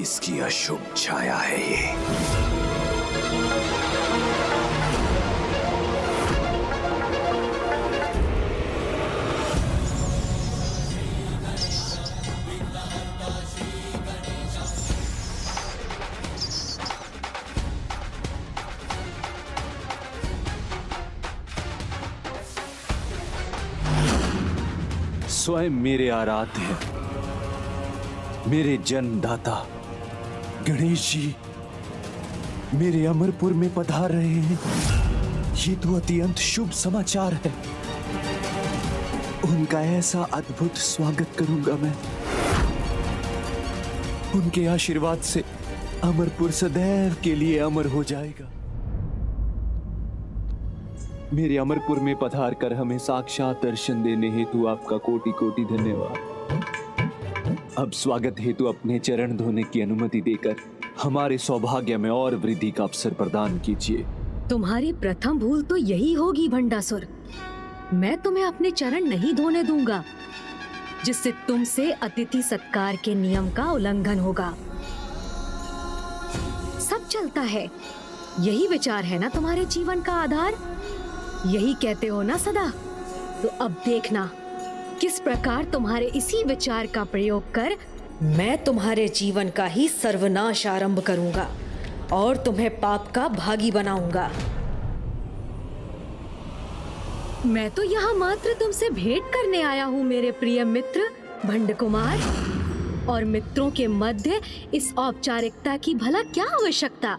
किसकी अशुभ छाया है ये? स्वयं मेरे आराध्य, मेरे जन्मदाता गणेश जी मेरे अमरपुर में पधार रहे हैं। ये तो अत्यंत शुभ समाचार है। उनका ऐसा अद्भुत स्वागत करूंगा मैं। उनके आशीर्वाद से अमरपुर सदैव के लिए अमर हो जाएगा। मेरे अमरपुर में पधार कर हमें साक्षात दर्शन देने हेतु आपका कोटि कोटि धन्यवाद। अब स्वागत हेतु अपने चरण धोने की अनुमति देकर हमारे सौभाग्य में और वृद्धि का अवसर प्रदान कीजिए। तुम्हारी प्रथम भूल तो यही होगी भंडासुर। मैं तुम्हें अपने चरण नहीं धोने दूंगा, जिससे तुमसे अतिथि सत्कार के नियम का उल्लंघन होगा। सब चलता है, यही विचार है ना तुम्हारे जीवन का आधार? यही कहते हो ना सदा? तो अब देखना किस प्रकार तुम्हारे इसी विचार का प्रयोग कर मैं तुम्हारे जीवन का ही सर्वनाश आरंभ करूंगा और तुम्हें पाप का भागी बनाऊंगा। मैं तो यहाँ मात्र तुमसे भेंट करने आया हूँ मेरे प्रिय मित्र भंड कुमार, और मित्रों के मध्य इस औपचारिकता की भला क्या आवश्यकता?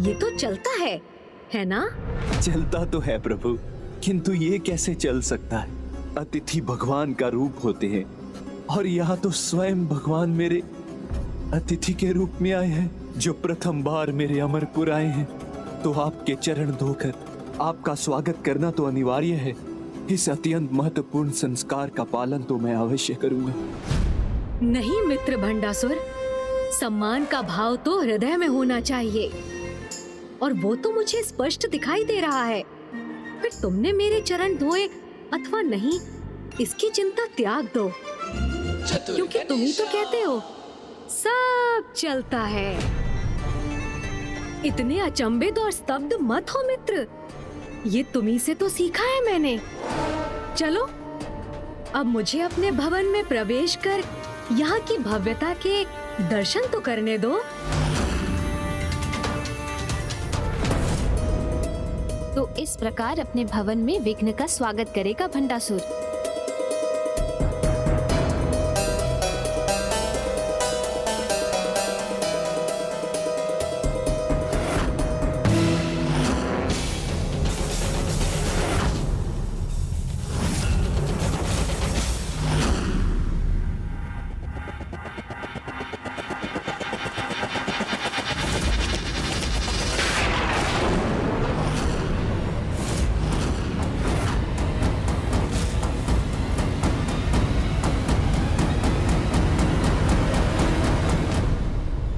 ये तो चलता है ना? चलता तो है प्रभु, किंतु ये कैसे चल सकता है? अतिथि भगवान का रूप होते हैं और यहाँ तो स्वयं भगवान मेरे अतिथि के रूप में आए हैं, जो प्रथम बार मेरे अमरपुर आए हैं। तो आपके चरण धोकर आपका स्वागत करना तो अनिवार्य है। इस अत्यंत महत्वपूर्ण संस्कार का पालन तो मैं अवश्य करूंगा। नहीं मित्र भंडासुर, सम्मान का भाव तो हृदय में होना चाहिए, और वो तो मुझे स्पष्ट दिखाई दे रहा है। फिर तुमने मेरे चरण धोए अथवा नहीं, इसकी चिंता त्याग दो, क्योंकि तुम ही तो कहते हो सब चलता है। इतने अचंभित और स्तब्ध मत हो मित्र, ये तुम्ही से तो सीखा है मैंने। चलो अब मुझे अपने भवन में प्रवेश कर यहाँ की भव्यता के दर्शन तो करने दो। तो इस प्रकार अपने भवन में विघ्न का स्वागत करेगा भंडासुर।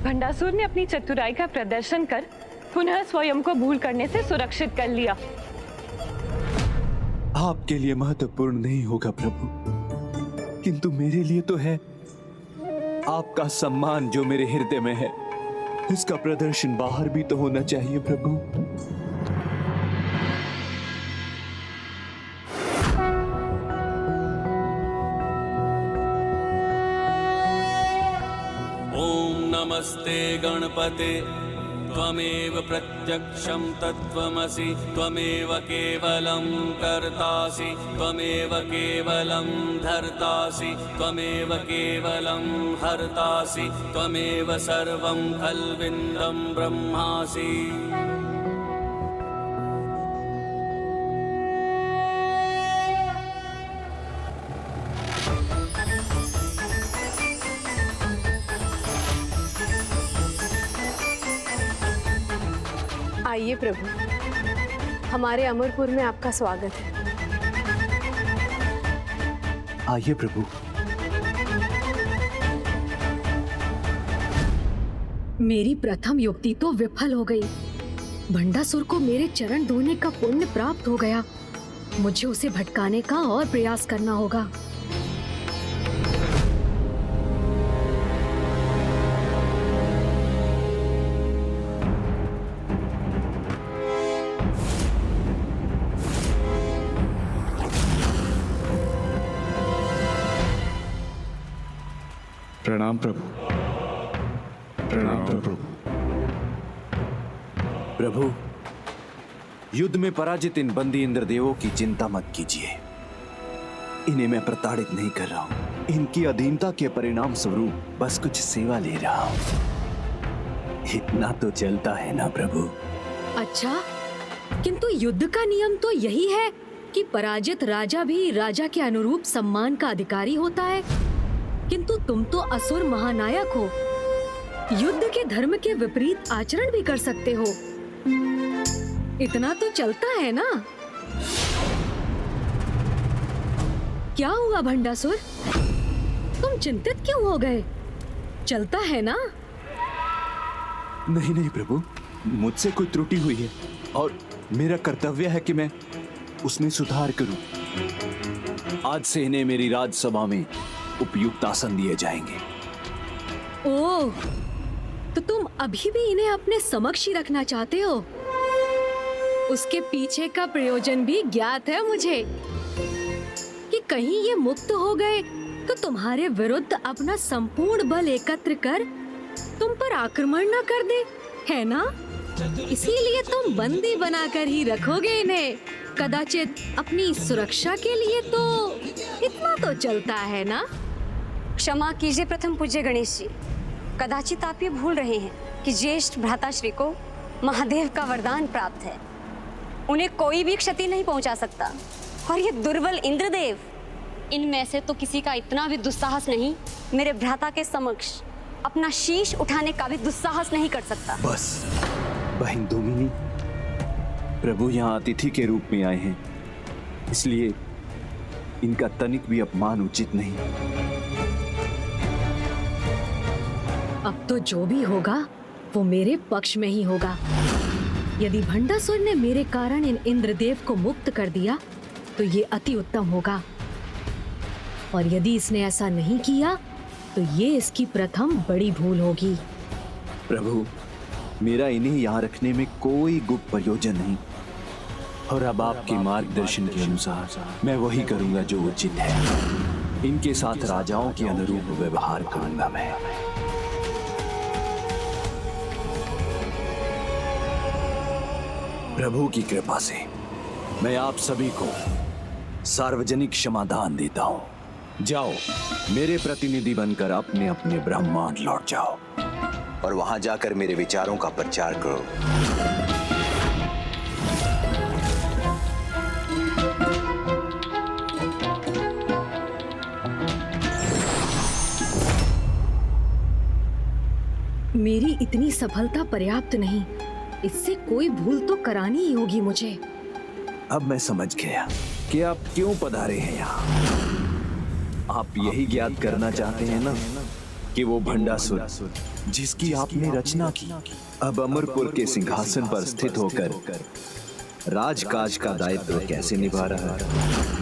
भंडासुर ने अपनी चतुराई का प्रदर्शन कर पुनः स्वयं को भूल करने से सुरक्षित कर लिया। आपके लिए महत्वपूर्ण नहीं होगा प्रभु, किंतु मेरे लिए तो है। आपका सम्मान जो मेरे हृदय में है, इसका प्रदर्शन बाहर भी तो होना चाहिए प्रभु। नमस्ते गणपते त्वमेव प्रत्यक्षं तत्त्वमसि त्वमेव केवलं कर्तासि त्वमेव केवलं धर्तासि त्वमेव केवलं हर्तासि त्वमेव सर्वं खल्विन्दं ब्रह्मासि। आइए प्रभु, हमारे अमरपुर में आपका स्वागत है। आइए प्रभु। मेरी प्रथम युक्ति तो विफल हो गई। भंडासुर को मेरे चरण धोने का पुण्य प्राप्त हो गया। मुझे उसे भटकाने का और प्रयास करना होगा। प्रणाम प्रभु। प्रणाम प्रभु। प्रभु, युद्ध में पराजित इन बंदी इंद्रदेवों की चिंता मत कीजिए। इन्हें मैं प्रताड़ित नहीं कर रहा हूं। इनकी अधीनता के परिणाम स्वरूप बस कुछ सेवा ले रहा हूं। इतना तो चलता है ना प्रभु। अच्छा, किंतु युद्ध का नियम तो यही है कि पराजित राजा भी राजा के अनुरूप सम्मान का अधिकारी होता है। किंतु तुम तो असुर महानायक हो, युद्ध के धर्म के विपरीत आचरण भी कर सकते हो। इतना तो चलता है ना? क्या हुआ भंडासुर, तुम चिंतित क्यों हो गए? चलता है ना? नहीं नहीं प्रभु, मुझसे कोई त्रुटि हुई है और मेरा कर्तव्य है कि मैं उसमें सुधार करूं। आज से इन्हें मेरी राजसभा में उपयुक्त आसन दिए जाएंगे। ओह, तो तुम अभी भी इन्हें अपने समक्ष ही रखना चाहते हो? उसके पीछे का प्रयोजन भी ज्ञात है मुझे कि कहीं ये मुक्त हो गए तो तुम्हारे विरुद्ध अपना संपूर्ण बल एकत्र कर तुम पर आक्रमण न कर दे, है ना? इसीलिए तुम बंदी बनाकर ही रखोगे इन्हें, कदाचित अपनी सुरक्षा के लिए। तो इतना तो चलता है ना? क्षमा कीजिए प्रथम पूज्य गणेश जी, कदाचित आप ये भूल रहे हैं कि ज्येष्ठ भ्राताश्री को महादेव का वरदान प्राप्त है। उन्हें कोई भी क्षति नहीं पहुंचा सकता। और ये दुर्बल इंद्रदेव, इनमें से तो किसी का इतना भी दुस्साहस नहीं मेरे भ्राता के समक्ष अपना शीश उठाने का भी दुस्साहस नहीं कर सकता। बस बहन दोमिनी, प्रभु यहाँ अतिथि के रूप में आए हैं, इसलिए इनका तनिक भी अपमान उचित नहीं। अब तो जो भी होगा वो मेरे पक्ष में ही होगा। यदि भंडासुर ने मेरे कारण इन इंद्रदेव को मुक्त कर दिया तो ये अति उत्तम होगा, और यदि इसने ऐसा नहीं किया तो ये इसकी प्रथम बड़ी भूल होगी। प्रभु, मेरा इन्हें यहाँ रखने में कोई गुप्त प्रयोजन नहीं, और अब आपके मार्गदर्शन के अनुसार मैं वही करूंगा जो उचित है। इनके साथ राजाओं के अनुरूप व्यवहार करूंगा मैं। प्रभु की कृपा से मैं आप सभी को सार्वजनिक क्षमादान देता हूं। जाओ, मेरे प्रतिनिधि बनकर अपने अपने ब्रह्मांड लौट जाओ और वहां जाकर मेरे विचारों का प्रचार करो। मेरी इतनी सफलता पर्याप्त नहीं, इससे कोई भूल तो करानी ही होगी मुझे। अब मैं समझ गया कि आप क्यों पधारे हैं यहाँ। आप यही ज्ञात करना चाहते हैं ना कि वो भंडासुर जिसकी आपने रचना की अब अमरपुर के सिंहासन पर स्थित होकर राजकाज का दायित्व कैसे निभा रहा है।